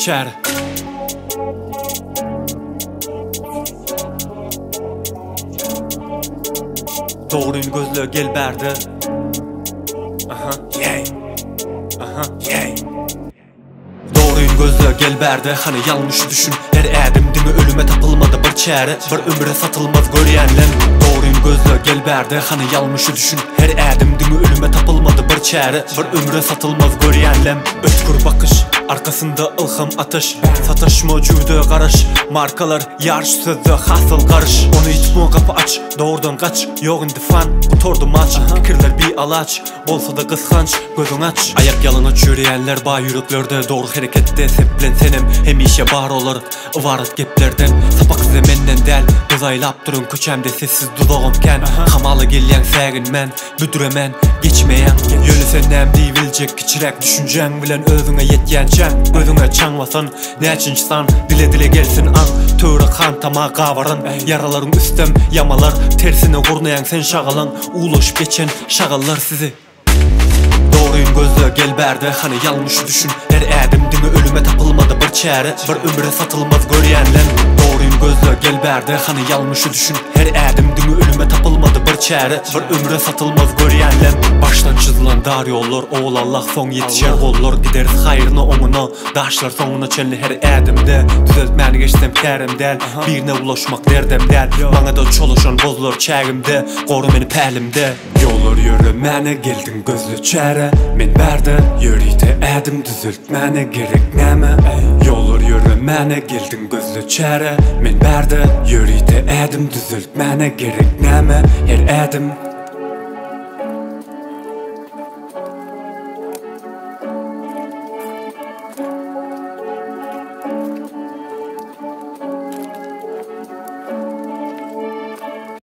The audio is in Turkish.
Çär. Doğruyun gözlü gel berdi. Aha, yey. Aha, yey. Doğruyun gözlü gel berdi. Hani yanlış düşün. Her adım dimi ölüme tapılmadı bir çare. Bir ömre satılmaz görüyenlen. Doğruyun gözlü gel berdi. Hani yanlış düşün. Her adım dimi ölüme tapılmadı bir çare. Bir ömre satılmaz görüyenlen. Ötkür bakış. Arkasında ılham ateş. Sataşma cüvde karış. Markalar yarış sözde hasıl karış. Onu içme kapı aç. Doğrudan kaç. Yok indi fan. Bu tordu maç. Fikirler bir alaç. Olsa da kıskanç. Gözün aç. Ayak yalına çürüyenler bağ yüreklerde. Doğru harekette seplensenem. Hem işe bar olur. Ivarat geplerden. Sapak zemenden del. Göz aylap durun köçemde sessiz dudağımken. Kamalı gelyen sägin men. Büdüremen. Geçmeyen. Yölü senden diyilecek. Kiçirek düşüncen bilen özüne yetyen. Gözüne çanvasan, neçinçsan, dile dile gelsin an. Töre kan tama kavarın, yaraların üstem yamalar. Tersine kurnayan sen şağalan, uğulaşıp geçen şağallar sizi. Doğruyun gözlü gel berdi, hani yanlış düşün. Her adım dimi ölüme tapılmadı bir çare. Bir ömre satılmaz görüyenlen. Doğruyun gözlü gel berdi, hani yanlış düşün. Her adım dimi ölüme tapılmadı bir çare. Bir ömre satılmaz görüyenlen. Baştan çizilen dar yollar, oğul Allah son yetişen kollar. Gideriz hayrına onuna, daşlar sonuna çelli her adımda. Düzeltmeni geçsem kerimden, birine ulaşmak derdemden. Bana da çalışan bozulur çağımda, koru beni pelimde. Yollar yürümene geldin gözlü çare. Men berdi, yürüyte adım düzeltmene gerek neme. Yollar yürümene geldin gözlü çare. Men berdi, yürüyte adım düzeltmene gerek neme. Her adım